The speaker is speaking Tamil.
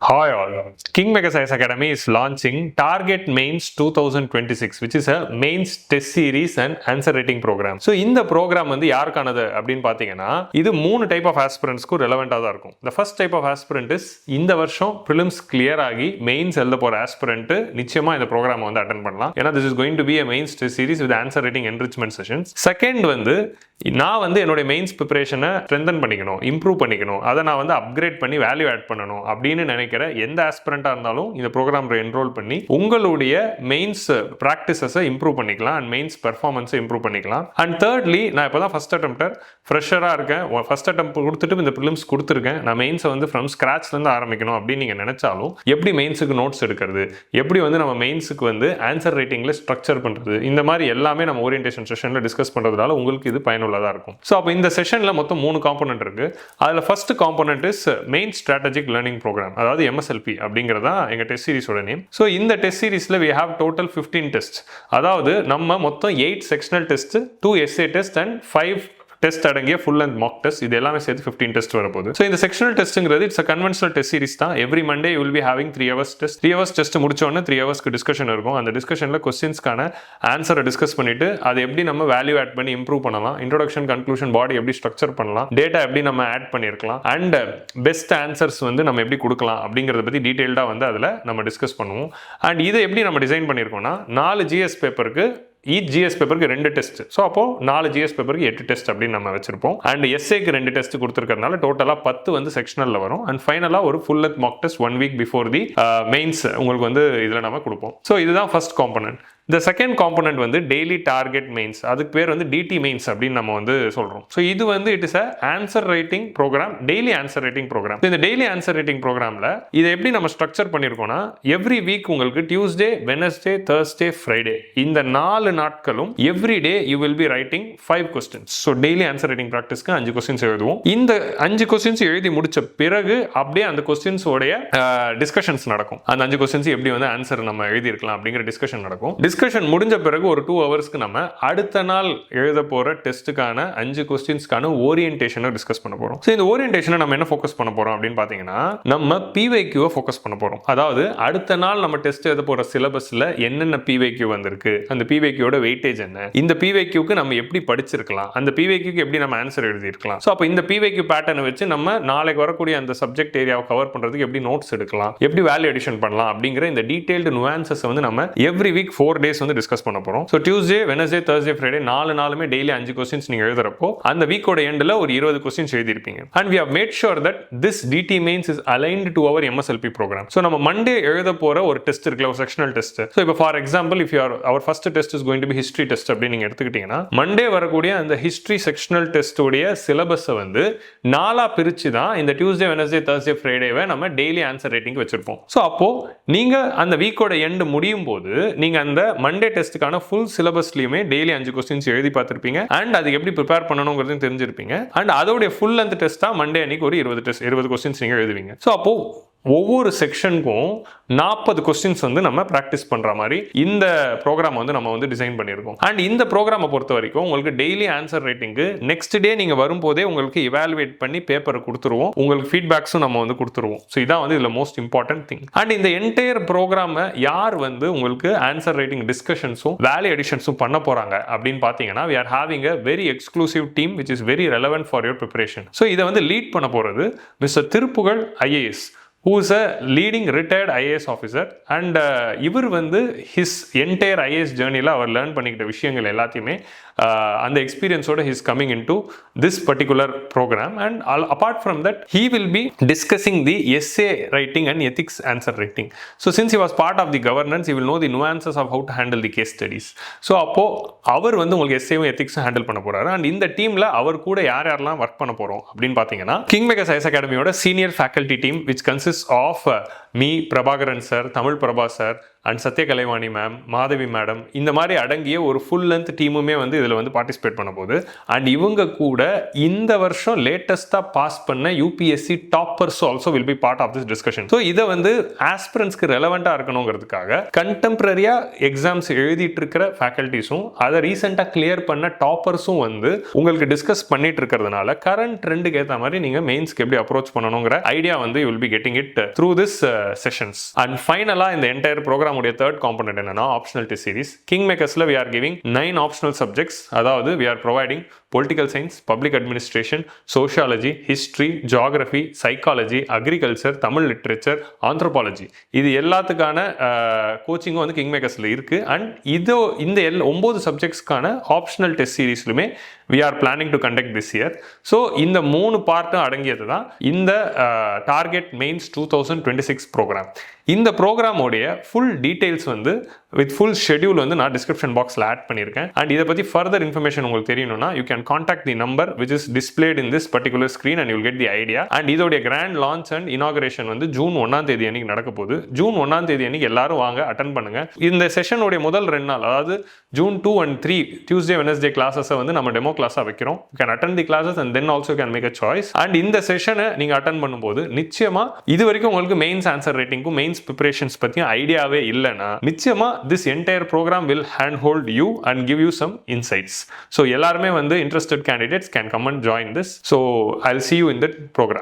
Hi all. Kingmakers IAS Academy is launching Target Mains 2026, which is a mains test series and answer rating program. So இந்த program வந்து யாருக்கானது அப்படின்னு பார்த்தீங்கன்னா இது 3 டைப் ஆஃப் ஆஸ்பிரண்ட்ஸ்க்கு ரெலவெண்டாக தான் இருக்கும். The first type of aspirant is இந்த வருஷம் prelims clear ஆகி மெயின்ஸ் எழுத போகிற ஆஸ்பிரண்ட் நிச்சயமாக இந்த ப்ரோக்ராம் வந்து அட்டென்ட் பண்ணலாம். ஏன்னா this is going to be a mains test series with answer rating enrichment sessions. Second வந்து நான் வந்து என்னுடைய மெயின்ஸ் ப்ரிப்பரேஷனை ஸ்ட்ரென்தன் பண்ணிக்கணும், இம்ப்ரூவ் பண்ணிக்கணும், அதை நான் வந்து அப்கிரேட் பண்ணி வேல்யூ ஆட் பண்ணணும் அப்படின்னு நினைக்கிற எந்த ஆஸ்பிரண்டாக இருந்தாலும் இந்த ப்ரோக்ராமில் என்ரோல் பண்ணி உங்களுடைய மெயின்ஸ் ப்ராக்டிசஸை இம்ப்ரூவ் பண்ணிக்கலாம் அண்ட் மெயின்ஸ் பெர்ஃபார்மன்ஸை இம்ப்ரூவ் பண்ணிக்கலாம். அண்ட் தேர்ட்லி, நான் இப்போ தான் ஃபஸ்ட் அட்டெம்ப்டர் ஃப்ரெஷராக இருக்கேன், ஃபஸ்ட் அட்டெம்ப்ட் கொடுத்துட்டு இந்த ப்ரிலிம்ஸ் கொடுத்துருக்கேன், நான் மெயின்ஸை வந்து ஃப்ரம் ஸ்க்ராட்ச்லேருந்து ஆரம்பிக்கணும் அப்படின்னு நீங்கள் நினைச்சாலும் எப்படி மெயின்ஸுக்கு நோட்ஸ் எடுக்கிறது, எப்படி வந்து நம்ம மெயின்ஸுக்கு வந்து ஆன்சர் ரைட்டிங்கில் ஸ்ட்ரக்சர் பண்ணுறது, இந்த மாதிரி எல்லாமே நம்ம ஓரியன்டேஷன் செஷனில் டிஸ்கஸ் பண்ணுறதுனால உங்களுக்கு இது பயனுள்ளதாக இருக்கும். ஸோ அப்போ இந்த செஷனில் மொத்தம் 3 காம்போனன்ட் இருக்கு. அதில் first component is main strategic learning program, அதாவது MSLP அப்படிங்கிறதா எங்கள் டெஸ்ட் சீரிஸோட நேம். ஸோ இந்த டெஸ்ட் சீரிஸில் we have total 15 டெஸ்ட், அதாவது நம்ம மொத்தம் 8 sectional test, 2 essay test and 5 test அடங்கிய ஃபுல் அண்ட் மாக் டெஸ்ட், இது எல்லாமே சேர்த்து 15 டெஸ்ட் வரப்போகுது. ஸோ இந்த செக்ஷனல் டெஸ்ட்ங்கிறது it's a conventional test series தான். Every Monday you will be having 3 hours test. 3 hours test முடிச்சோடனே 3 ஹவர்ஸ்க்கு டிஸ்கஷன் இருக்கும். அந்த டிஸ்கஷனில் கொஸ்டின்ஸ்க்கான ஆன்சரை டிஸ்கஸ் பண்ணிட்டு அதை எப்படி நம்ம வேல்யூ ஆட் பண்ணி இம்ப்ரூவ் பண்ணலாம், இன்ட்ரோடக்ஷன் கன்க்ளூஷன் பாடி எப்படி ஸ்ட்ரக்சர் பண்ணலாம், டேட்டா எப்படி நம்ம ஆட் பண்ணியிருக்கலாம் அண்ட் பெஸ்ட் ஆன்சர்ஸ் வந்து நம்ம எப்படி கொடுக்கலாம் அப்படிங்கிறத பற்றி டீட்டெயில்டாக வந்து அதில் நம்ம டிஸ்கஸ் பண்ணுவோம். அண்ட் இதை எப்படி நம்ம டிசைன் பண்ணியிருக்கோம்னா 4 GS பேப்பருக்கு ஈச் ஜிஎஸ் பேப்பருக்கு 2 டெஸ்ட். ஸோ அப்போ 4 GS பேப்பருக்கு 8 டெஸ்ட் அப்படின்னு நம்ம வச்சிருப்போம். அண்ட் எஸ்ஏக்கு 2 டெஸ்ட் கொடுத்துருக்கறதுனால டோட்டலாக 10 வந்து செக்ஷனலில் வரும். அண்ட் ஃபைனலாக ஒரு full length Mach test 1 week before the mains உங்களுக்கு வந்து இதில் நம்ம கொடுப்போம். ஸோ இதுதான் ஃபர்ஸ்ட் காம்பனன்ட். இந்த செகண்ட் காம்பனன்ட் வந்து டெய்லி டார்கெட் மெயின்ஸ், அதுக்கு பேர் வந்து டிடி மெயின்ஸ் அப்படின்னு நம்ம வந்து சொல்கிறோம். ஸோ இது வந்து it is a answer writing program, daily answer writing program. இந்த டெய்லி ஆன்சர் ரைட்டிங் ப்ரோக்ராமில் இதை எப்படி நம்ம ஸ்ட்ரக்சர் பண்ணியிருக்கோம்னா எவ்ரி வீக் உங்களுக்கு டியூஸ்டே, வெனஸ்டே, தேர்ஸ்டே, ஃப்ரைடே இந்த 4 நாட்களும் every day you will be writing 5 questions. So daily answer writing ப்ராக்டிஸ்க்கு 5 questions எழுதுவோம். இந்த 5 questions எழுதி முடிச்ச பிறகு அப்படியே அந்த கொஸ்டின்ஸோடைய டிஸ்கஷன்ஸ் நடக்கும். அந்த 5 questions எப்படி வந்து ஆன்சர் நம்ம எழுதியிருக்கலாம் அப்படிங்கிற டிஸ்கஷன் நடக்கும். டிஸ்கஷன் முடிஞ்ச பிறகு ஒரு 2 ஹவர்ஸ்க்கு நம்ம அடுத்த நாள் எழுத போற டெஸ்ட்டுக்கான 5 கொஸ்டின்ஸ்க்கான ஓரியன்டேஷனை டிஸ்கஸ் பண்ண போறோம். ஸோ இந்த ஓரியன்டேஷனை நம்ம என்ன ஃபோக்கஸ் பண்ண போறோம் அப்படின்னு பார்த்தீங்கன்னா நம்ம பிவைக்யூவை ஃபோக்கஸ் பண்ண போறோம். அதாவது அடுத்த நாள் நம்ம டெஸ்ட் எழுத போற சிலபஸ்ல என்னென்ன பிவைக்யூ வந்திருக்கு, அந்த பிவைக்யூட வெயிட்டேஜ் என்ன, இந்த பிவைக்யூக்கு நம்ம எப்படி படிச்சிருக்கலாம், அந்த பிவைக்யூக்கு எப்படி நம்ம ஆன்சர் எழுதியிருக்கலாம். ஸோ அப்போ இந்த பிவைக்யூ பேட்டர்னை வச்சு நம்ம நாளைக்கு வரக்கூடிய அந்த சப்ஜெக்ட் ஏரியாவை கவர் பண்றதுக்கு எப்படி நோட்ஸ் எடுக்கலாம், எப்படி வேல்யூ அடிஷன் பண்ணலாம் அப்படிங்கிற இந்த டீடைல்டு நுவான்சஸ் வந்து நம்ம எவ்ரி வீக் 4 days வந்து டிஸ்கஸ் பண்ண போறோம். So Tuesday, Wednesday, Thursday, Friday 4 நாளுமே டெய்லி 5 questions நீங்க எழுதுறப்போ அந்த வீக்கோட எண்டில் ஒரு 20 questions எழுதிருப்பீங்க. And we have made sure that this DT mains is aligned to our MSLP program. So நம்ம மண்டே எழுத போற ஒரு டெஸ்ட் இருக்குல்ல, ஒரு செக்ஷனல் டெஸ்ட். ஸோ இப்போ for example if our first test is going to be history test அப்படின்னு நீங்க எடுத்துக்கிட்டீங்கன்னா மண்டே வரக்கூடிய அந்த ஹிஸ்டரி செக்ஷனல் டெஸ்டோடைய சிலபஸை வந்து 4ஆ பிரிச்சு தான் இந்த டியூஸ்டே, வெனஸ்டே, தேர்ஸ்டே, ஃப்ரைடேவை நம்ம டெய்லி ஆன்சர் ரைட்டிங் வச்சிருப்போம். ஸோ அப்போ நீங்க அந்த வீக்கோட எண்டு முடியும் போது நீங்க அந்த மண்டே டெஸ்ட்டுக்கான ஃபுல் சிலபஸ்லயுமே டெய்லி 5 questions எழுதி பார்த்திருப்பீங்க அண்ட் அதுக்கு எப்படி ப்ரிப்பேர் பண்ணணுங்கிறதையும் தெரிஞ்சிருப்பீங்க. அண்ட் அதோடைய ஃபுல் லென்த் டெஸ்ட்டா மண்டே அன்னைக்கு ஒரு 20 questions நீங்க எழுதுவீங்க. ஸோ அப்போ ஒவ்வொரு செக்ஷனுக்கும் 40 questions வந்து நம்ம ப்ராக்டிஸ் பண்ற மாதிரி இந்த ப்ரோக்ராம் வந்து நம்ம வந்து டிசைன் பண்ணியிருக்கோம். அண்ட் இந்த ப்ரோக்ராமை பொறுத்த வரைக்கும் உங்களுக்கு daily answer writing next day நீங்க வரும்போதே உங்களுக்கு இவாலுவேட் பண்ணி பேப்பர் கொடுத்துருவோம், உங்களுக்கு ஃபீட்பேக்ஸும் நம்ம வந்து கொடுத்துருவோம். ஸோ இதான் வந்து இதுல மோஸ்ட் இம்பார்ட்டன்ட் திங். அண்ட் இந்த என்டையர் ப்ரோக்ராமை யார் வந்து உங்களுக்கு ஆன்சர் ரைட்டிங் டிஸ்கஷன்ஸும் வேல்யூ அடிஷன்ஸும் பண்ண போறாங்க அப்படின்னு பார்த்தீங்கன்னா we are having a very exclusive team which is very relevant for your preparation. So இதை வந்து லீட் பண்ண போறது mister Thiruppugazh IAS, who is a leading retired IAS officer and இவர் வந்து his entire IAS journeyல அவர் லேர்ன் பண்ணிக்கிட்ட விஷயங்கள் எல்லாத்தையுமே அந்த எக்ஸ்பீரியன்ஸோட he is coming into this particular program and apart from that he will be discussing the essay writing and ethics answer writing. So since he was part of the governance he will know the nuances of how to handle the case studies. So அப்போ அவர் வந்து உங்களுக்கு எஸ்ஏவும் எத்திக்ஸும் ஹேண்டில் பண்ண போறாரு. அண்ட் இந்த டீம்ல அவர் கூட யார் யாரெல்லாம் ஒர்க் பண்ண போறோம் அப்படின்னு பார்த்தீங்கன்னா Kingmakers IAS Academy senior faculty team which consists of me Prabhakaran sir, Tamil Prabha sir and Satya Kalaivani ma'am, Madhavi madam, இந்த மாதிரி அடங்கிய ஒரு ஃபுல் லென்த் டீமுமே வந்து இதில் வந்து பார்ட்டிசிபேட் பண்ண போகுது. அண்ட் இவங்க கூட இந்த வருஷம் லேட்டஸ்ட்டாக பாஸ் பண்ண UPSC toppers also will be part of this discussion. So இதை வந்து ஆஸ்பிரன்ஸ்க்கு ரெலவெண்ட்டாக இருக்கணுங்கிறதுக்காக கண்டெம்பரரியாக எக்ஸாம்ஸ் எழுதிட்டு இருக்கிற ஃபேக்கல்ட்டிஸும் அதை ரீசெண்டாக கிளியர் பண்ண டாப்பர்ஸும் வந்து உங்களுக்கு டிஸ்கஸ் பண்ணிட்டு இருக்கிறதுனால கரண்ட் ட்ரெண்டுக்கு ஏற்ற மாதிரி நீங்கள் மெயின்ஸ்க்கு எப்படி அப்ரோச் பண்ணணுங்கிற ஐடியா வந்து you will be getting it through this sessions. And ஃபைனலாக இந்த என்டையர் ப்ரோக்ராம் உடைய தேர்ட் காம்பனன்ட் என்னன்னா ஆப்ஷனல் டெஸ்ட் சீரிஸ். கிங் மேக்கர்ஸ்ல we are giving 9 optional subjects. அதாவது we are providing political science, public administration, sociology, history, geography, psychology, agriculture, Tamil literature, anthropology. இது எல்லாத்துக்கான கோச்சிங்கும் வந்து கிங் மேக்கர்ஸ்ல இருக்கு. அண்ட் இந்த 9 சப்ஜெக்ட்ஸ்க்கான ஆப்ஷனல் டெஸ்ட் சீரீஸ்லுமே we are planning to conduct this year. So இந்த 3 பார்ட்டும் அடங்கியது தான் இந்த டார்கெட் மெயின்ஸ் 2026 ப்ரோக்ராம். இந்த ப்ரோக்ராமோடைய ஃபுல் டீடைல்ஸ் வந்து வித் ஃபுல் ஷெட்யூல் வந்து நான் டிஸ்கிரிப்ஷன் பாக்ஸில் ஆட் பண்ணியிருக்கேன். அண்ட் இதை பற்றி ஃபர்தர் இன்ஃபர்மேஷன் உங்களுக்கு தெரியணும்னா you can contact the number which is displayed in this particular screen and you will get the idea. And இதோடைய கிராண்ட் லான்ச் அண்ட் இனாகரேஷன் வந்து ஜூன் 1ஆம் தேதி அன்னைக்கு நடக்க போகுது. ஜூன் 1ஆம் தேதி அன்னைக்கு எல்லாரும் வாங்க அட்டன் பண்ணுங்க. இந்த செஷனுடைய முதல் 2 நாள், அதாவது ஜூன் 2 and 3 டியூஸ்டே வெனஸ்டே கிளாஸஸை வந்து நம்ம டெமோ கிளாஸாக வைக்கிறோம். You can attend the classes and then also can make a choice. And இந்த செஷனை நீங்கள் அட்டன் பண்ணும்போது நிச்சயமா இது வரைக்கும் உங்களுக்கு மெயின்ஸ் ஆன்சர் ரைட்டிங்கும் மெயின்ஸ் ப்ரிப்பரேஷன்ஸ் பற்றியும் ஐடியாவே இல்லைன்னா நிச்சயமா this entire program will hand hold you and give you some insights. So எல்லாருமே வந்து interested candidates can come and join this. So I will see you in that program.